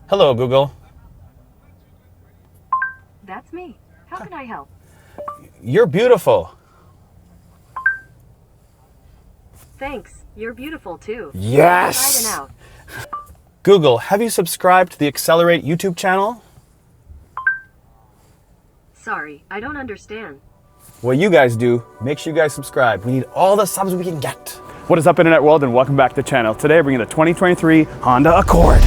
Hello, Google. That's me. How can I help? You're beautiful. Thanks. You're beautiful too. Yes! Inside and out. Google, have you subscribed to the Accelerate YouTube channel? Sorry, I don't understand. What you guys do, make sure you guys subscribe. We need all the subs we can get. What is up, internet world, and welcome back to the channel. Today, bringing the 2023 Honda Accord.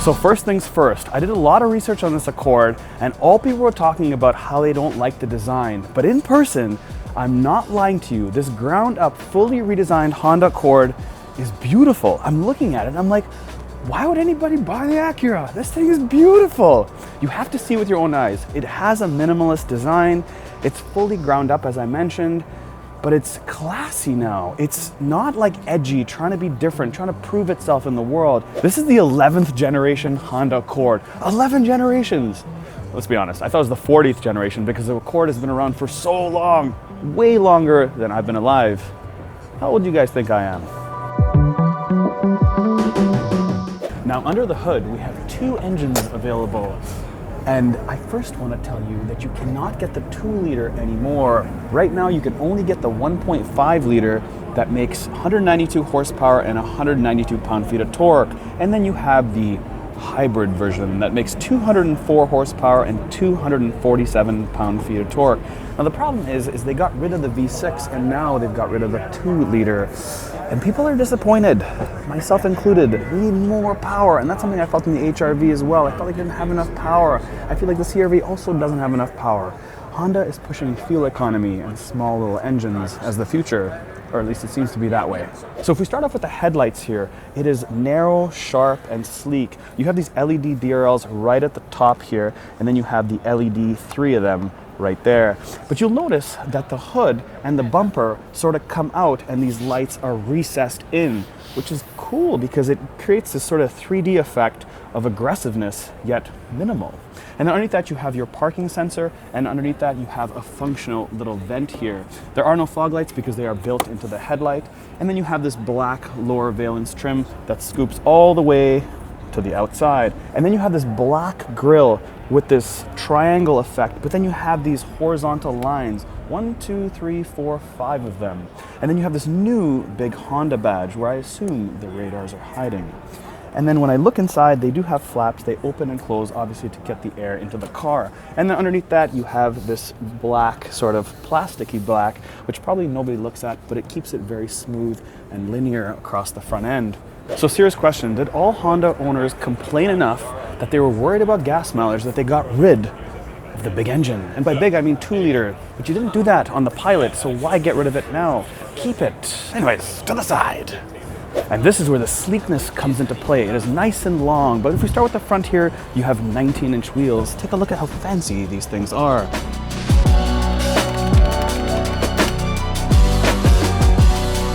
So first things first, I did a lot of research on this Accord, and all people were talking about how they don't like the design. But in person, I'm not lying to you, this ground up, fully redesigned Honda Accord is beautiful. I'm looking at it and I'm like, why would anybody buy the Acura? This thing is beautiful. You have to see with your own eyes. It has a minimalist design. It's fully ground up, as I mentioned, but it's classy now. It's not like edgy, trying to be different, trying to prove itself in the world. This is the 11th generation Honda Accord. 11 generations. Let's be honest, I thought it was the 40th generation because the Accord has been around for so long, way longer than I've been alive. How old do you guys think I am? Now under the hood, we have two engines available. And I first want to tell you that you cannot get the 2-liter anymore. Right now, you can only get the 1.5 liter that makes 192 horsepower and 192 pound-feet of torque. And then you have the hybrid version that makes 204 horsepower and 247 pound-feet of torque. Now the problem is they got rid of the V6 and now they've got rid of the 2-liter. And people are disappointed, myself included. We need more power, and that's something I felt in the HRV as well. I felt like it didn't have enough power. I feel like the CRV also doesn't have enough power. Honda is pushing fuel economy and small little engines as the future, or at least it seems to be that way. So if we start off with the headlights here, it is narrow, sharp, and sleek. You have these LED DRLs right at the top here, and then you have the LED, 3 of them, right there. But you'll notice that the hood and the bumper sort of come out and these lights are recessed in, which is cool because it creates this sort of 3D effect of aggressiveness, yet minimal. And underneath that you have your parking sensor, and underneath that you have a functional little vent here. There are no fog lights because they are built into the headlight. And then you have this black lower valence trim that scoops all the way to the outside. And then you have this black grille with this triangle effect, but then you have these horizontal lines, 1, 2, 3, 4, 5 of them. And then you have this new big Honda badge where I assume the radars are hiding. And then when I look inside, they do have flaps. They open and close, obviously, to get the air into the car. And then underneath that, you have this black, sort of plasticky black, which probably nobody looks at, but it keeps it very smooth and linear across the front end. So serious question, did all Honda owners complain enough that they were worried about gas mileage that they got rid of the big engine? And by big, I mean 2-liter. But you didn't do that on the Pilot, so why get rid of it now? Keep it. Anyways, to the side. And this is where the sleekness comes into play. It is nice and long, but if we start with the front here, you have 19-inch wheels. Take a look at how fancy these things are.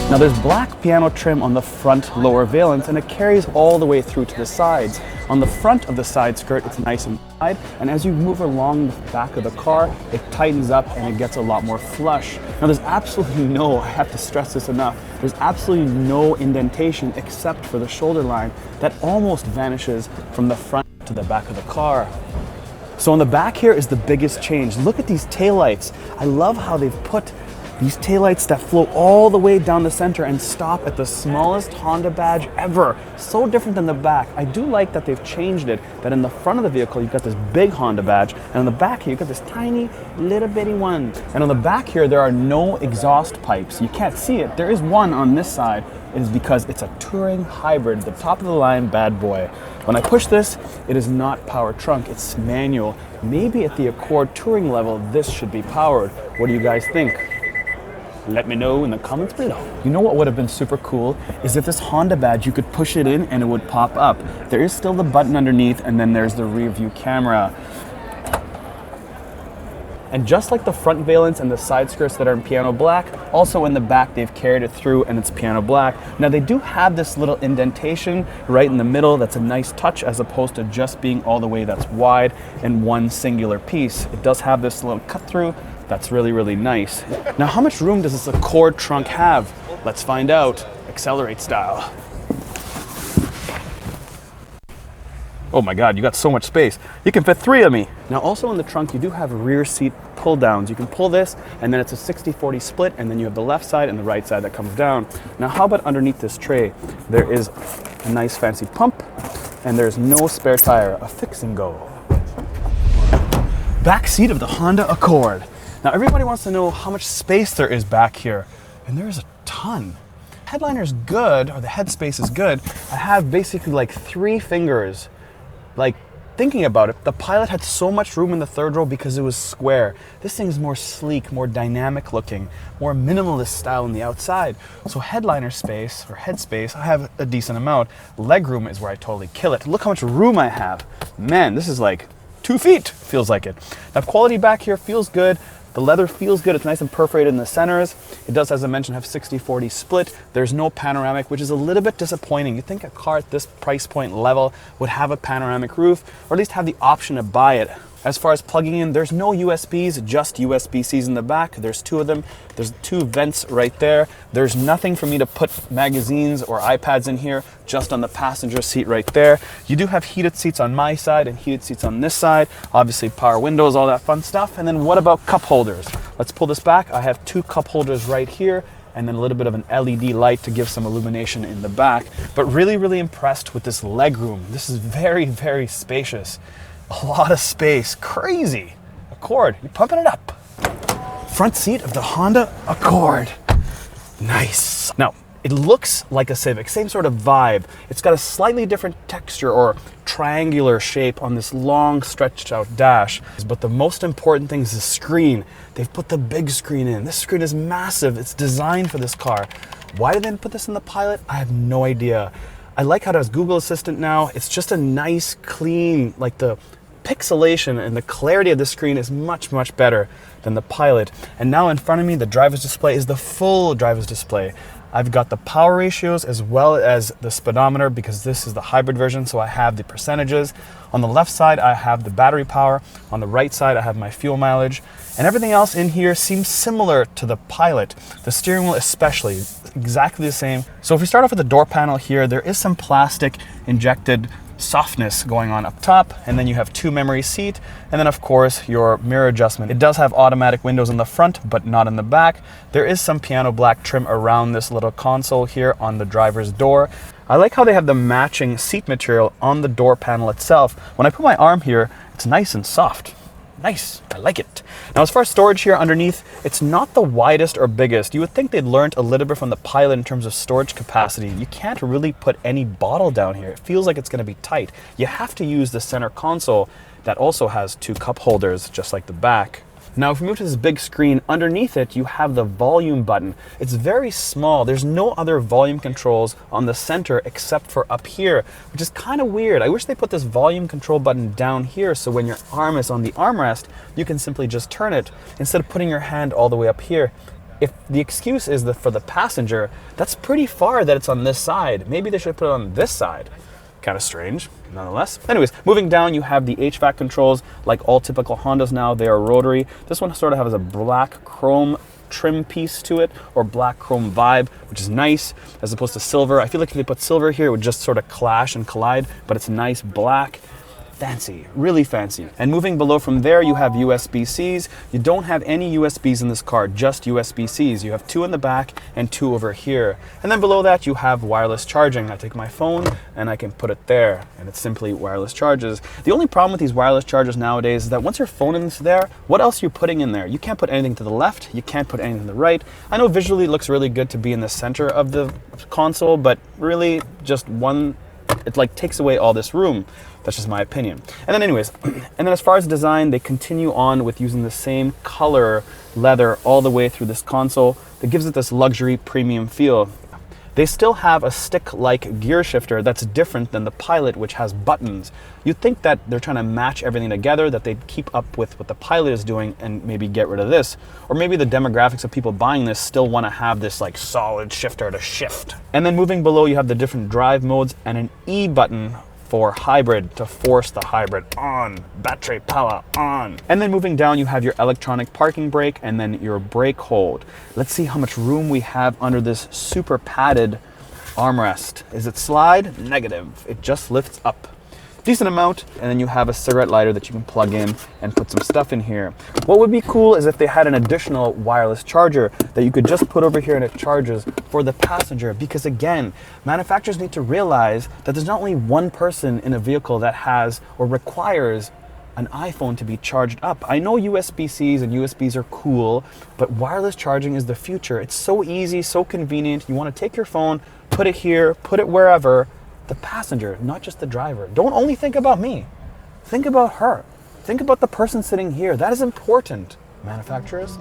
Now there's black piano trim on the front lower valence, and it carries all the way through to the sides. On the front of the side skirt, it's nice and wide, and as you move along the back of the car, it tightens up and it gets a lot more flush. Now there's absolutely no, I have to stress this enough, there's absolutely no indentation except for the shoulder line that almost vanishes from the front to the back of the car. So on the back here is the biggest change. Look at these taillights. I love how they've put these taillights that flow all the way down the center and stop at the smallest Honda badge ever. So different than the back. I do like that they've changed it, that in the front of the vehicle you've got this big Honda badge, and on the back here you've got this tiny little bitty one. And on the back here there are no exhaust pipes. You can't see it. There is one on this side. It is because it's a touring hybrid, the top of the line bad boy. When I push this, it is not power trunk, it's manual. Maybe at the Accord touring level this should be powered. What do you guys think? Let me know in the comments below. You know what would have been super cool is if this Honda badge, you could push it in and it would pop up. There is still the button underneath, and then there's the rear view camera. And just like the front valence and the side skirts that are in piano black, also in the back they've carried it through and it's piano black. Now they do have this little indentation right in the middle that's a nice touch as opposed to just being all the way that's wide in one singular piece. It does have this little cut through that's really, really nice. Now how much room does this Accord trunk have? Let's find out. Accelerate style. Oh my God, you got so much space. You can fit 3 of me. Now also in the trunk, you do have rear seat pull downs. You can pull this and then it's a 60-40 split and then you have the left side and the right side that comes down. Now how about underneath this tray? There is a nice fancy pump and there's no spare tire, a fix and go. Back seat of the Honda Accord. Now everybody wants to know how much space there is back here, and there's a ton. Headliner's good, or the headspace is good. I have basically like 3 fingers. Like, thinking about it, the Pilot had so much room in the third row because it was square. This thing's more sleek, more dynamic looking, more minimalist style on the outside. So headliner space, or head space, I have a decent amount. Leg room is where I totally kill it. Look how much room I have. Man, this is like 2 feet, feels like it. Now quality back here feels good. The leather feels good, it's nice and perforated in the centers. It does, as I mentioned, have 60-40 split. There's no panoramic, which is a little bit disappointing. You'd think a car at this price point level would have a panoramic roof, or at least have the option to buy it. As far as plugging in, there's no USBs, just USB-Cs in the back. There's 2 of them. There's 2 vents right there. There's nothing for me to put magazines or iPads in here, just on the passenger seat right there. You do have heated seats on my side and heated seats on this side. Obviously power windows, all that fun stuff. And then what about cup holders? Let's pull this back. I have 2 cup holders right here and then a little bit of an LED light to give some illumination in the back. But really, really impressed with this leg room. This is very, very spacious. A lot of space, crazy. Accord, you're pumping it up. Front seat of the Honda Accord. Nice. Now, it looks like a Civic, same sort of vibe. It's got a slightly different texture or triangular shape on this long stretched out dash. But the most important thing is the screen. They've put the big screen in. This screen is massive. It's designed for this car. Why did they put this in the Pilot? I have no idea. I like how it has Google Assistant now. It's just a nice, clean, like the pixelation and the clarity of the screen is much, much better than the Pilot. And now in front of me, the driver's display is the full driver's display. I've got the power ratios as well as the speedometer because this is the hybrid version, so I have the percentages. On the left side, I have the battery power. On the right side, I have my fuel mileage. And everything else in here seems similar to the Pilot. The steering wheel especially, exactly the same. So if we start off with the door panel here, there is some plastic injected softness going on up top, and then you have 2 memory seat, and then of course your mirror adjustment. It does have automatic windows in the front, but not in the back. There is some piano black trim around this little console here on the driver's door. I like how they have the matching seat material on the door panel itself. When I put my arm here, it's nice and soft. Nice, I like it. Now as far as storage here underneath, it's not the widest or biggest. You would think they'd learned a little bit from the Pilot in terms of storage capacity. You can't really put any bottle down here. It feels like it's gonna be tight. You have to use the center console that also has 2 cup holders, just like the back. Now, if we move to this big screen, underneath it, you have the volume button. It's very small. There's no other volume controls on the center except for up here, which is kind of weird. I wish they put this volume control button down here so when your arm is on the armrest, you can simply just turn it instead of putting your hand all the way up here. If the excuse is that for the passenger, that's pretty far that it's on this side. Maybe they should put it on this side. Kind of strange, nonetheless. Anyways, moving down, you have the HVAC controls. Like all typical Hondas now, they are rotary. This one sort of has a black chrome trim piece to it, or black chrome vibe, which is nice, as opposed to silver. I feel like if they put silver here, it would just sort of clash and collide, but it's nice black. Fancy, really fancy. And moving below from there, you have USB-Cs. You don't have any USBs in this car, just USB-Cs. You have 2 in the back and 2 over here. And then below that, you have wireless charging. I take my phone and I can put it there, and it's simply wireless charges. The only problem with these wireless chargers nowadays is that once your phone is there, what else are you putting in there? You can't put anything to the left, you can't put anything to the right. I know visually it looks really good to be in the center of the console, but really just one, it like takes away all this room. That's just my opinion. And then anyways, and then as far as design, they continue on with using the same color leather all the way through this console that gives it this luxury premium feel. They still have a stick-like gear shifter that's different than the Pilot, which has buttons. You'd think that they're trying to match everything together, that they'd keep up with what the Pilot is doing and maybe get rid of this. Or maybe the demographics of people buying this still want to have this like solid shifter to shift. And then moving below, you have the different drive modes and an E button for hybrid to force the hybrid on, battery power on. And then moving down, you have your electronic parking brake and then your brake hold. Let's see how much room we have under this super padded armrest. Is it slide? Negative. It just lifts up. Decent amount, and then you have a cigarette lighter that you can plug in and put some stuff in here. What would be cool is if they had an additional wireless charger that you could just put over here and it charges for the passenger, because again, manufacturers need to realize that there's not only one person in a vehicle that has or requires an iPhone to be charged up. I know USB-Cs and USBs are cool, but wireless charging is the future. It's so easy, so convenient. You want to take your phone, put it here, put it wherever. The passenger, not just the driver. Don't only think about me. Think about her. Think about the person sitting here. That is important, manufacturers.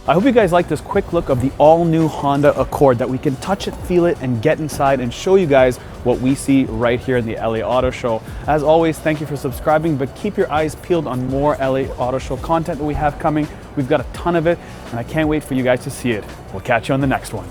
I hope you guys like this quick look of the all-new Honda Accord, that we can touch it, feel it, and get inside and show you guys what we see right here in the LA Auto Show. As always, thank you for subscribing, but keep your eyes peeled on more LA Auto Show content that we have coming. We've got a ton of it, and I can't wait for you guys to see it. We'll catch you on the next one.